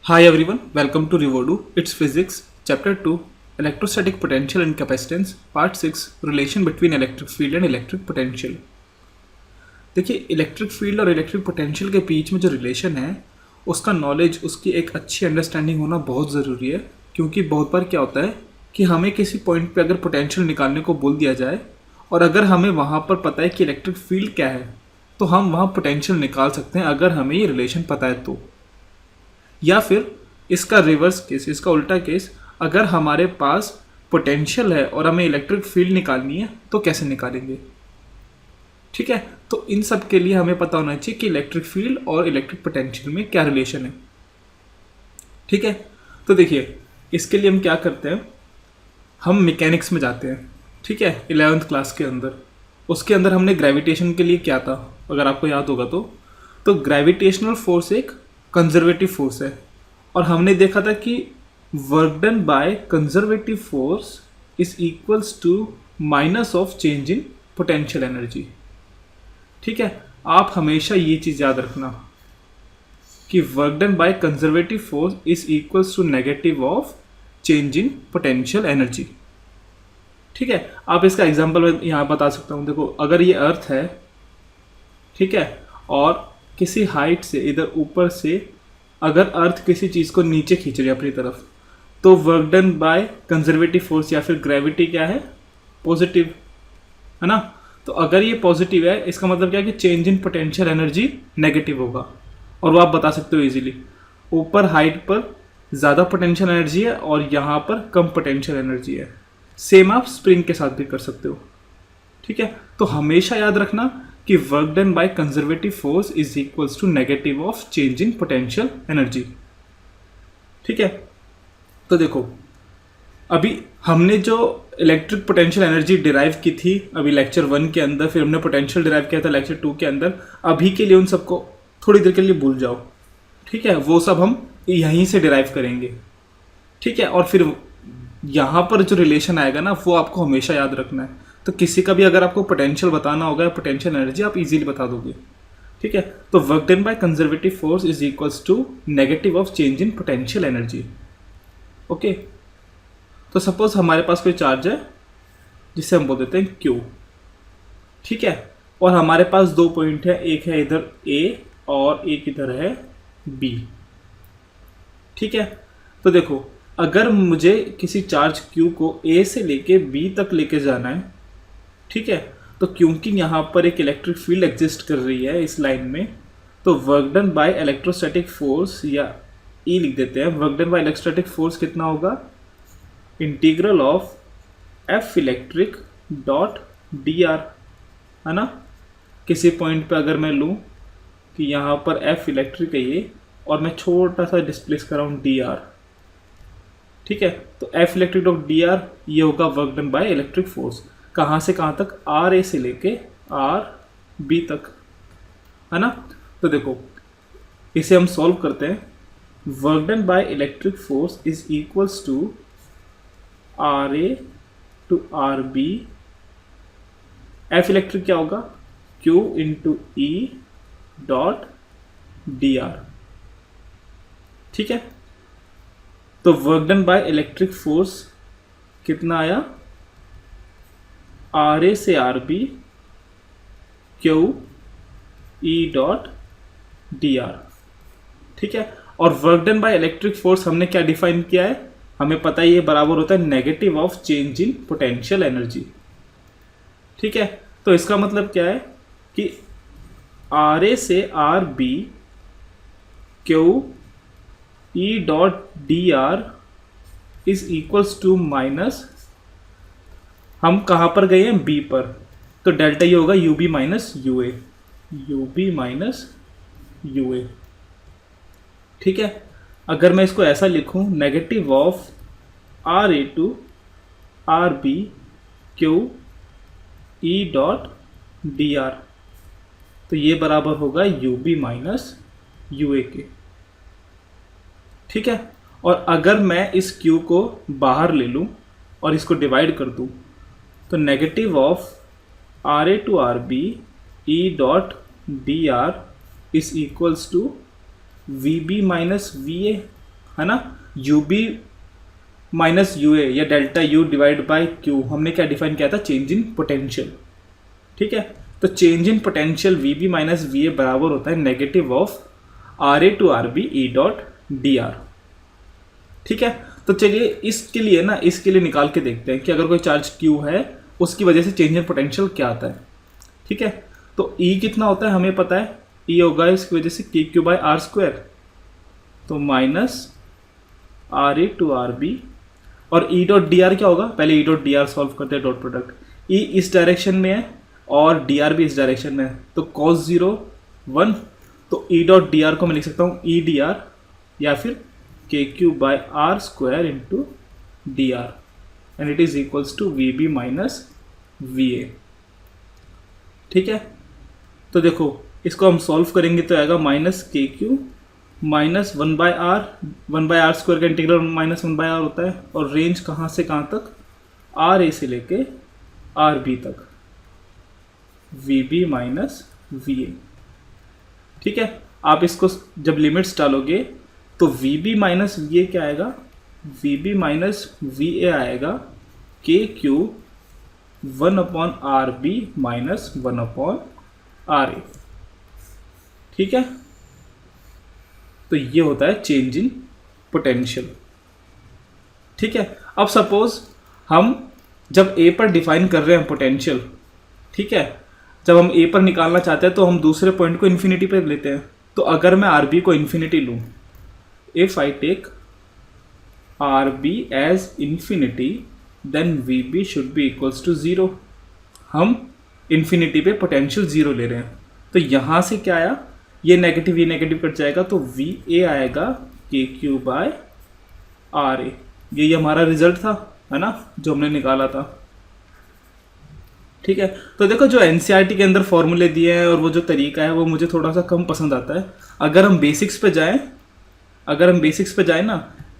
Hi everyone, welcome to Revodu. It's Physics, Chapter 2, Electrostatic Potential and Capacitance, Part 6, Relation between Electric Field and Electric Potential. देखिए electric field और electric potential के बीच में जो relation है उसका knowledge उसकी एक अच्छी अंडरस्टैंडिंग होना बहुत ज़रूरी है, क्योंकि बहुत बार क्या होता है कि हमें किसी पॉइंट पे अगर पोटेंशियल निकालने को बोल दिया जाए और अगर हमें वहाँ पर पता है कि इलेक्ट्रिक फील्ड क्या है तो हम वहाँ पोटेंशियल निकाल सकते हैं अगर हमें ये रिलेशन पता है तो। या फिर इसका रिवर्स केस, इसका उल्टा केस, अगर हमारे पास पोटेंशियल है और हमें इलेक्ट्रिक फील्ड निकालनी है तो कैसे निकालेंगे। ठीक है, तो इन सब के लिए हमें पता होना चाहिए कि इलेक्ट्रिक फील्ड और इलेक्ट्रिक पोटेंशियल में क्या रिलेशन है। ठीक है, तो देखिए इसके लिए हम क्या करते हैं, हम मैकेनिक्स में जाते हैं। ठीक है, 11th क्लास के अंदर, उसके अंदर हमने ग्रेविटेशन के लिए क्या था अगर आपको याद होगा तो ग्रेविटेशनल फोर्स एक कंजर्वेटिव फोर्स है और हमने देखा था कि work done by conservative force is equals to minus of change in potential energy. ठीक है, आप हमेशा ये चीज़ याद रखना कि work done by conservative force is equals to negative of change in potential energy. ठीक है, आप इसका एग्जांपल मैं यहाँ बता सकता हूँ। देखो अगर ये अर्थ है, ठीक है, और किसी हाइट से इधर ऊपर से अगर अर्थ किसी चीज़ को नीचे खींच रही है अपनी तरफ, तो work done by conservative force या फिर ग्रेविटी क्या है, पॉजिटिव है ना। तो अगर ये पॉजिटिव है इसका मतलब क्या है कि change in potential energy negative होगा। और वो आप बता सकते हो इजीली, ऊपर हाइट पर ज़्यादा पोटेंशियल एनर्जी है और यहाँ पर कम पोटेंशियल एनर्जी है। सेम आप स्प्रिंग के साथ भी कर सकते हो। ठीक है, तो हमेशा याद रखना कि work done by conservative force is equals to negative of change in potential energy. ठीक है, तो देखो अभी हमने जो इलेक्ट्रिक पोटेंशियल एनर्जी डिराइव की थी अभी लेक्चर 1 के अंदर, फिर हमने पोटेंशियल डिराइव किया था लेक्चर 2 के अंदर। अभी के लिए उन सबको थोड़ी देर के लिए भूल जाओ। ठीक है, वो सब हम यहीं से डिराइव करेंगे। ठीक है, और फिर यहाँ पर जो रिलेशन आएगा ना वो आपको हमेशा याद रखना है। तो किसी का भी अगर आपको पोटेंशियल बताना होगा, पोटेंशियल एनर्जी, आप इजीली बता दोगे। ठीक है, तो work done by conservative force is equals to negative of change in potential energy. Okay, तो सपोज हमारे पास कोई चार्ज है जिसे हम बोल देते हैं क्यू। ठीक है, और हमारे पास दो पॉइंट है, एक है इधर ए और एक इधर है बी। ठीक है, तो देखो अगर मुझे किसी चार्ज क्यू को ए से लेके बी तक लेके जाना है, ठीक है, तो क्योंकि यहाँ पर एक इलेक्ट्रिक फील्ड एग्जिस्ट कर रही है इस लाइन में, तो work done by electrostatic force या ई लिख देते हैं। Work done by electrostatic force कितना होगा, integral of F electric dot D are, है ना। किसी पॉइंट पे अगर मैं लूँ कि यहाँ पर एफ इलेक्ट्रिक है ये और मैं छोटा सा डिस्प्लेस कर रहा हूँ डी आर। ठीक है, तो F electric dot D R ये होगा work done by electric force. कहाँ से कहाँ तक, आर ए से लेके आर बी तक, है ना। तो देखो इसे हम सॉल्व करते हैं। Work done by electric force is equals to R A to R B. F electric क्या होगा, Q into E dot D R. ठीक है, तो work done by electric force कितना आया, आर ए से R B Q E dot D R. ठीक है, और work done by electric force हमने क्या डिफाइन किया है, हमें पता है ये बराबर होता है negative of change in potential energy. ठीक है, तो इसका मतलब क्या है कि आर ए से R B Q E dot D R is equals to minus, हम कहाँ पर गए हैं, बी पर, तो डेल्टा ये होगा U B minus U A, U B minus U A. ठीक है, अगर मैं इसको ऐसा लिखूं, negative of R A to R B Q E dot D R, तो ये बराबर होगा U B minus U A के। ठीक है, और अगर मैं इस क्यू को बाहर ले लूँ और इसको डिवाइड कर दूँ, तो negative of R A to R B E dot D R is equals to V B minus V A. है ना, U B minus U A या delta U divide by Q, हमने क्या डिफाइन किया था, चेंज इन पोटेंशियल। ठीक है, तो change in potential V B minus V A बराबर होता है negative of R A to R B E dot D R. ठीक है, तो चलिए इसके लिए ना, इसके लिए निकाल के देखते हैं कि अगर कोई चार्ज क्यू है उसकी वजह से चेंज इन पोटेंशियल क्या आता है। ठीक है, तो ई कितना होता है हमें पता है, ई होगा इसकी वजह से K Q by R square, तो minus R A to R B, और ई डॉट डी आर क्या होगा, पहले E dot D R solve करते हैं, डॉट प्रोडक्ट, ई इस डायरेक्शन में है और डी आर भी इस डायरेक्शन में है, तो cos 0 1, तो ई डॉट डी आर को मैं लिख सकता हूँ ई डी आर या फिर K Q by R square into D R, and it is equals to V B minus V A. ठीक है, तो देखो इसको हम सॉल्व करेंगे तो आएगा माइनस के क्यू माइनस 1/r स्क्वायर का इंटीग्रल माइनस 1/r होता है, और रेंज कहाँ से कहाँ तक, आर ए से लेके आर बी तक, V B minus V A. ठीक है, आप इसको जब लिमिट्स डालोगे तो V B minus V A क्या आएगा, V B minus V A आएगा K Q 1/r_b minus 1/r ए। ठीक है, तो ये होता है चेंज इन पोटेंशियल। ठीक है, अब सपोज हम जब ए पर डिफाइन कर रहे हैं पोटेंशियल, ठीक है, जब हम ए पर निकालना चाहते हैं तो हम दूसरे पॉइंट को इन्फिनिटी पर लेते हैं। तो अगर मैं आर बी को इन्फिनिटी लूँ, if I take R B as infinity then V B should be equals to 0। हम इन्फिनिटी पे पोटेंशियल 0 ले रहे हैं, तो यहाँ से क्या आया, ये नेगेटिव कट जाएगा, तो वी ए आएगा K Q by R A. ये हमारा रिजल्ट था, है ना, जो हमने निकाला था। ठीक है, तो देखो जो एनसीईआरटी के अंदर फॉर्मूले दिए हैं और वो जो तरीका है वो मुझे थोड़ा सा कम पसंद आता है। अगर हम बेसिक्स पे जाएं ना,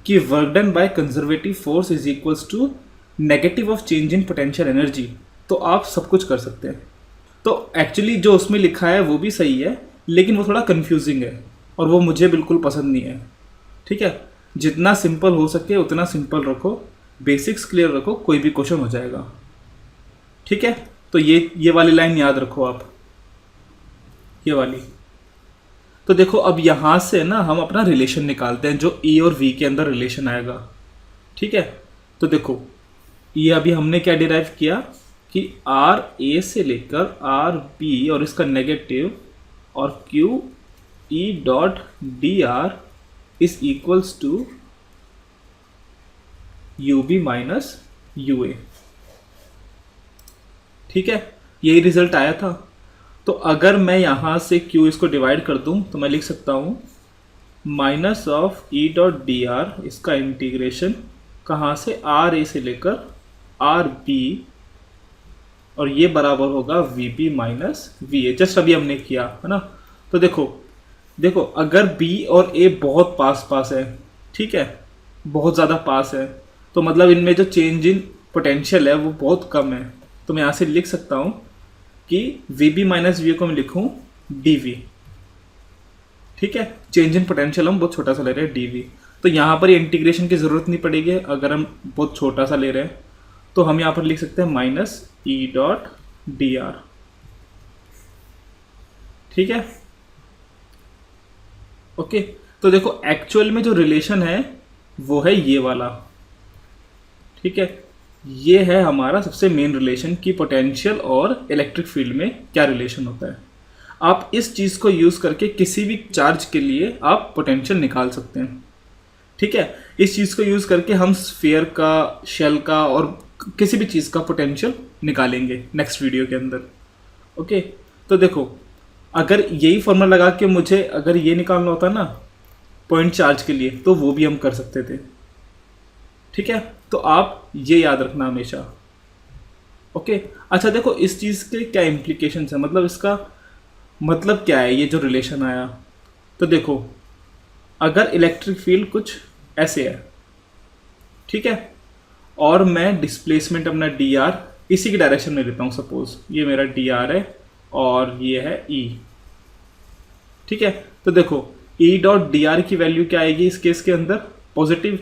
कि work done by conservative force is equals to negative of change in potential energy, तो आप सब कुछ कर सकते हैं। तो एक्चुअली जो उसमें लिखा है वो भी सही है, लेकिन वो थोड़ा कंफ्यूजिंग है और वो मुझे बिल्कुल पसंद नहीं है। ठीक है, जितना सिंपल हो सके उतना सिंपल रखो, बेसिक्स क्लियर रखो, कोई भी क्वेश्चन हो जाएगा। ठीक है, तो ये वाली लाइन याद रखो आप, ये वाली। तो देखो अब यहाँ से ना हम अपना रिलेशन निकालते हैं, जो ई और वी के अंदर रिलेशन आएगा। ठीक है, तो देखो ये अभी हमने क्या डिराइव किया कि आर ए से लेकर आर बी और इसका नेगेटिव और Q E dot D R is equals to U B minus U A. ठीक है, यही रिजल्ट आया था। तो अगर मैं यहाँ से क्यू इसको डिवाइड कर दूँ तो मैं लिख सकता हूँ minus of E dot D are, इसका इंटीग्रेशन कहाँ से, आर ए से लेकर आर बी, और ये बराबर होगा V B minus V A. Just अभी हमने किया है ना। तो देखो अगर बी और ए बहुत पास है, ठीक है, बहुत ज़्यादा पास है, तो मतलब इनमें जो चेंज इन पोटेंशियल है वो बहुत कम है। तो मैं यहाँ से लिख सकता हूँ कि V B minus V A को मैं लिखूँ डी वी। ठीक है, चेंज इन पोटेंशियल हम बहुत छोटा सा ले रहे हैं डी वी, तो यहाँ पर ये इंटीग्रेशन की ज़रूरत नहीं पड़ेगी अगर हम बहुत छोटा सा ले रहे हैं। तो हम यहाँ पर लिख सकते हैं minus E dot D R. ठीक है, ओके, तो देखो एक्चुअल में जो रिलेशन है वो है ये वाला। ठीक है, ये है हमारा सबसे मेन रिलेशन कि पोटेंशियल और इलेक्ट्रिक फील्ड में क्या रिलेशन होता है। आप इस चीज़ को यूज़ करके किसी भी चार्ज के लिए आप पोटेंशियल निकाल सकते हैं। ठीक है, इस चीज़ को यूज़ करके हम स्फीयर का, शेल का और किसी भी चीज़ का पोटेंशियल निकालेंगे नेक्स्ट वीडियो के अंदर। ओके, तो देखो अगर यही फॉर्मूला लगा के मुझे अगर ये निकालना होता ना पॉइंट चार्ज के लिए, तो वो भी हम कर सकते थे। ठीक है, तो आप ये याद रखना हमेशा। ओके, अच्छा देखो इस चीज़ के क्या इम्प्लीकेशंस है, मतलब इसका मतलब क्या है ये जो रिलेशन आया। तो देखो अगर इलेक्ट्रिक फील्ड कुछ ऐसे है, ठीक है, और मैं डिस्प्लेसमेंट अपना डी आर इसी की डायरेक्शन में लेता हूँ, सपोज ये मेरा डी आर है और ये है ई। ठीक है, तो देखो ई डॉट डी आर की वैल्यू क्या आएगी इस केस के अंदर, पॉजिटिव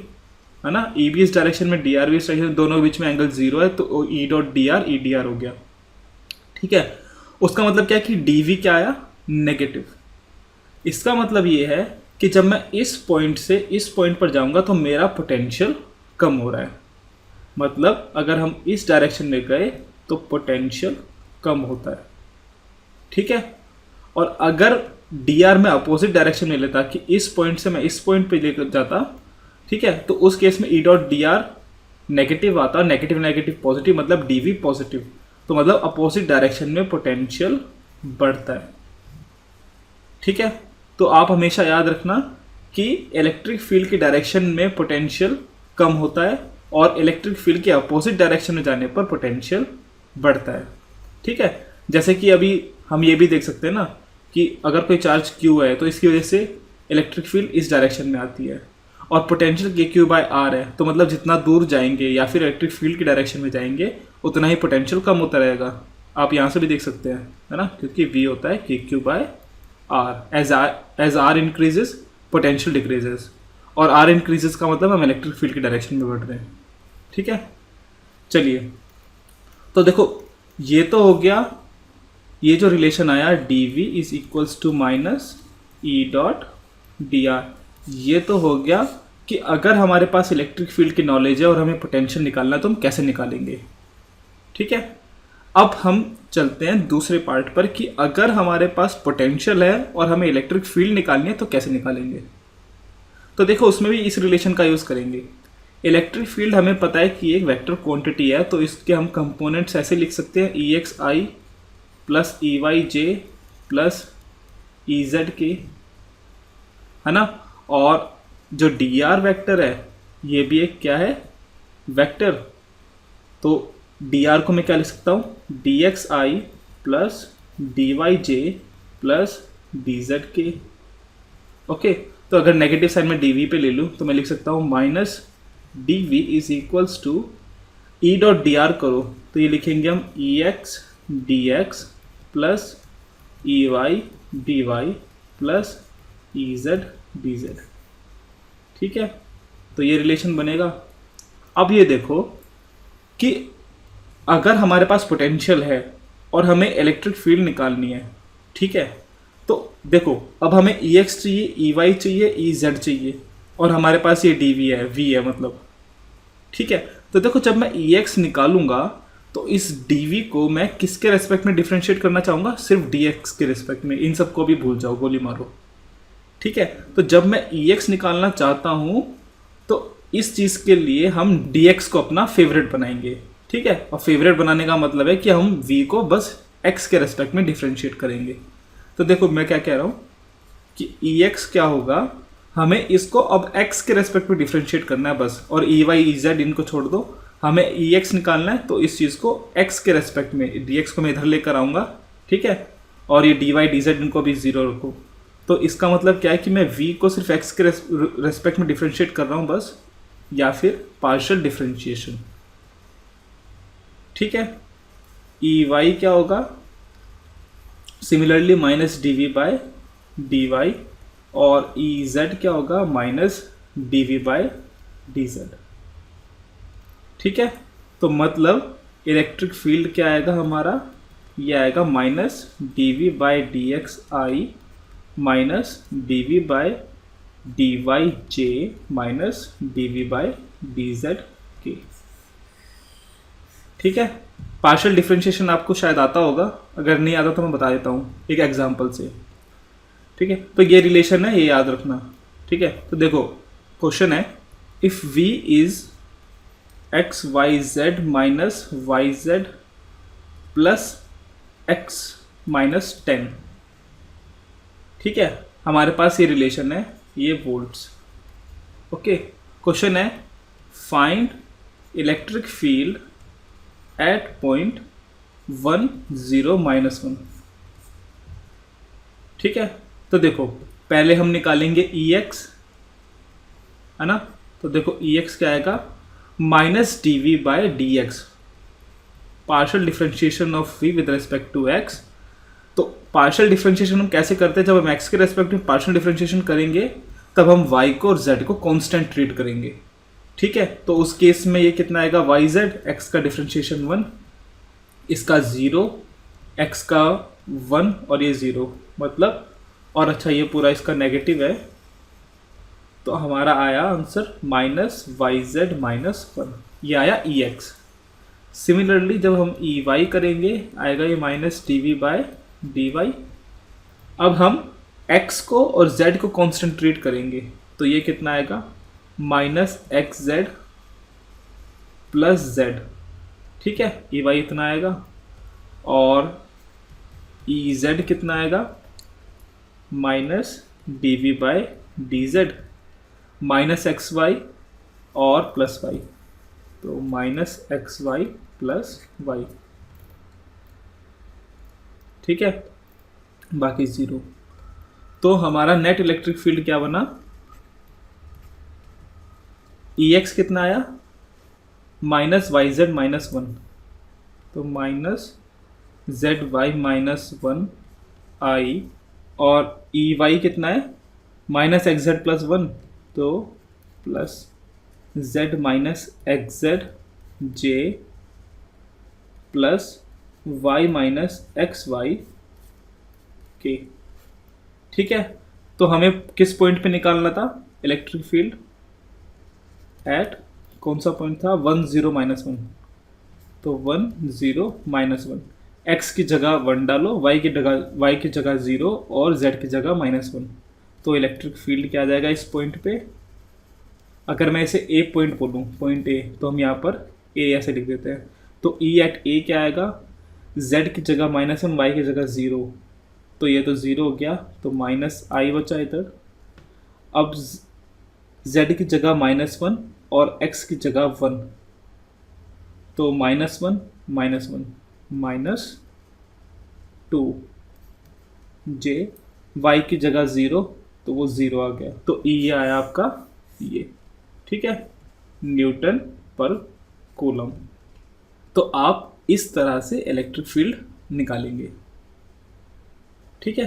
है ना, ई भी इस डायरेक्शन में, डी आर भी इस डायरेक्शन, दोनों के बीच में एंगल 0 है, तो ई dot D R E D R हो गया। ठीक है, उसका मतलब क्या है कि डी वी क्या आया, नेगेटिव। इसका मतलब ये है कि जब मैं इस पॉइंट से इस पॉइंट पर जाऊंगा तो मेरा पोटेंशियल कम हो रहा है। मतलब अगर हम इस डायरेक्शन में गए तो पोटेंशियल कम होता है। ठीक है, और अगर डी आर में अपोजिट डायरेक्शन में लेता कि इस पॉइंट से मैं इस पॉइंट पे लेकर जाता, ठीक है, तो उस केस में ई डॉट डी आर नेगेटिव आता, नेगेटिव नेगेटिव पॉजिटिव, मतलब डी वी पॉजिटिव, तो मतलब अपोजिट डायरेक्शन में पोटेंशियल बढ़ता है। ठीक है, तो आप हमेशा याद रखना कि इलेक्ट्रिक फील्ड की डायरेक्शन में पोटेंशियल कम होता है और इलेक्ट्रिक फील्ड के अपोजिट डायरेक्शन में जाने पर पोटेंशियल बढ़ता है। ठीक है, जैसे कि अभी हम ये भी देख सकते हैं ना कि अगर कोई चार्ज Q है तो इसकी वजह से इलेक्ट्रिक फील्ड इस डायरेक्शन में आती है और पोटेंशियल KQ बाय R है, तो मतलब जितना दूर जाएंगे या फिर इलेक्ट्रिक फील्ड की डायरेक्शन में जाएंगे उतना ही पोटेंशियल कम होता रहेगा। आप यहाँ से भी देख सकते हैं, है ना, क्योंकि V होता है KQ by R। As R increases potential decreases, और R इंक्रीजेस का मतलब हम इलेक्ट्रिक फील्ड की डायरेक्शन में बढ़ रहे हैं। ठीक है, चलिए तो देखो ये तो हो गया, ये जो रिलेशन आया D V is equals to minus E dot D R, ये तो हो गया कि अगर हमारे पास इलेक्ट्रिक फील्ड की नॉलेज है और हमें पोटेंशियल निकालना है तो हम कैसे निकालेंगे। ठीक है, अब हम चलते हैं दूसरे पार्ट पर कि अगर हमारे पास पोटेंशियल है और हमें इलेक्ट्रिक फील्ड निकालनी है तो कैसे निकालेंगे। तो देखो उसमें भी इस रिलेशन का यूज़ करेंगे। इलेक्ट्रिक फील्ड हमें पता है कि एक वेक्टर क्वांटिटी है, तो इसके हम कंपोनेंट्स ऐसे लिख सकते हैं ई x I plus E Y J plus E Z के, है ना। और जो डी आर वैक्टर है ये भी एक क्या है, वेक्टर। तो डी आर को मैं क्या लिख सकता हूँ, D X I plus D Y J plus D Z के। ओके, तो अगर नेगेटिव साइन में डी वी पे ले लूँ तो मैं लिख सकता हूँ minus D V is equals to E dot D R करो तो ये लिखेंगे हम E X D X plus E Y D Y plus E Z D Z. ठीक है, तो ये रिलेशन बनेगा। अब ये देखो कि अगर हमारे पास पोटेंशियल है और हमें इलेक्ट्रिक फील्ड निकालनी है, ठीक है, तो देखो अब हमें ई एक्स चाहिए, ई वाई चाहिए, ई जेड चाहिए, और हमारे पास ये डी वी है, वी है मतलब। ठीक है, तो देखो जब मैं ई एक्स निकालूंगा तो इस डी वी को मैं किसके रेस्पेक्ट में डिफ्रेंशिएट करना चाहूँगा, सिर्फ डी एक्स के रेस्पेक्ट में। इन सबको भी भूल जाओ, गोली मारो। ठीक है, तो जब मैं ई एक्स निकालना चाहता हूँ तो इस चीज़ के लिए हम डी एक्स को अपना फेवरेट बनाएंगे। ठीक है, और फेवरेट बनाने का मतलब है कि हम v को बस x के रेस्पेक्ट में डिफ्रेंशिएट करेंगे। तो देखो मैं क्या कह रहा हूँ कि ex क्या होगा, हमें इसको अब x के रेस्पेक्ट में डिफ्रेंशिएट करना है बस, और ई वाई ई जेड इनको छोड़ दो, हमें ex निकालना है। तो इस चीज़ को x के रेस्पेक्ट में, dx को मैं इधर लेकर आऊँगा। ठीक है, और ये dy dz इनको भी 0 रखो। तो इसका मतलब क्या है कि मैं v को सिर्फ x के रेस्पेक्ट में डिफ्रेंशिएट कर रहा हूँ बस, या फिर पार्शियल डिफ्रेंशिएशन। ठीक है, ई वाई क्या होगा, similarly minus D V by D Y, और ई जेड क्या होगा, minus D V by D Z. ठीक है, तो मतलब इलेक्ट्रिक फील्ड क्या आएगा हमारा, ये आएगा minus D V by D X I minus D V by D Y J minus D V by D Z के। ठीक है, पार्शियल डिफरेंशिएशन आपको शायद आता होगा, अगर नहीं आता तो मैं बता देता हूँ एक एग्जांपल से। ठीक है, तो ये रिलेशन है, ये याद रखना। ठीक है, तो देखो क्वेश्चन है, if v is X Y Z minus Y Z plus X minus 10। ठीक है, हमारे पास ये रिलेशन है, ये वोल्ट्स। ओके, क्वेश्चन है find electric field at point 1 0 -1। ठीक है, तो देखो पहले हम निकालेंगे ई एक्स, है ना। तो देखो ई एक्स क्या आएगा, minus D V by D X, partial differentiation of V with respect to X. तो पार्शियल डिफ्रेंशिएशन हम कैसे करते हैं, जब हम एक्स के रेस्पेक्ट में पार्शियल डिफ्रेंशिएशन करेंगे तब हम y को और z को कांस्टेंट ट्रीट करेंगे। ठीक है, तो उस केस में ये कितना आएगा, वाई जेड, एक्स का डिफ्रेंशिएशन 1, इसका 0, एक्स का 1 और ये 0, मतलब, और अच्छा ये पूरा इसका नेगेटिव है, तो हमारा आया answer minus Y Z minus 1, ये आया ई एक्स। सिमिलरली जब हम ई वाई करेंगे आएगा ये minus D V by D Y. अब हम x को और z को कांस्टेंट ट्रीट करेंगे, तो ये कितना आएगा, minus X Z plus Z. ठीक है, ई वाई इतना आएगा, और ई जेड कितना आएगा, minus D V by D Z, minus X Y और प्लस वाई, तो minus X Y plus Y. ठीक है, बाकी 0। तो हमारा नेट इलेक्ट्रिक फील्ड क्या बना, ई एक्स कितना आया, माइनस वाई जेड माइनस 1, तो माइनस जेड वाई माइनस 1 आई, और ई वाई कितना है, माइनस एक्स जेड प्लस 1, तो plus Z minus X Z J plus Y minus X Y के। ठीक है, तो हमें किस पॉइंट पे निकालना था इलेक्ट्रिक फील्ड, एट कौन सा पॉइंट था, 1 0 माइनस 1, तो 1 0 माइनस 1, एक्स की जगह 1 डालो, वाई की जगह 0 और जेड की जगह माइनस 1, तो इलेक्ट्रिक फील्ड क्या आ जाएगा इस पॉइंट पे। अगर मैं इसे ए पॉइंट बोलूँ, पॉइंट ए, तो हम यहाँ पर ए ऐसे लिख देते हैं, तो ई एट ए क्या आएगा, जेड की जगह माइनस 1, वाई की जगह 0, तो ये तो 0 हो गया, तो माइनस आई बचा इधर। अब z की जगह माइनस 1 और x की जगह 1, तो माइनस 1 माइनस 2 जे, y की जगह 0, तो वो 0 आ गया, तो E ये आया आपका ये। ठीक है, न्यूटन पर कूलम। तो आप इस तरह से इलेक्ट्रिक फील्ड निकालेंगे। ठीक है,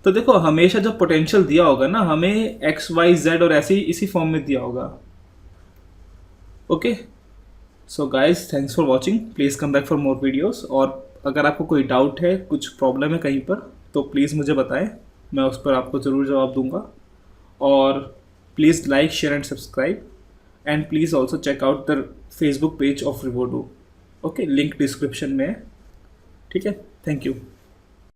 तो देखो हमेशा जब पोटेंशियल दिया होगा ना, हमें एक्स वाई जेड और ऐसे ही इसी फॉर्म में दिया होगा। Okay, so guys thanks for watching, please come back for more videos. और अगर आपको कोई डाउट है, कुछ प्रॉब्लम है कहीं पर, तो प्लीज़ मुझे बताएं, मैं उस पर आपको ज़रूर जवाब दूंगा। और please like share and subscribe, and please also check out the Facebook page of रिवोडू। ओके, लिंक डिस्क्रिप्शन में है। ठीक है, थैंक यू।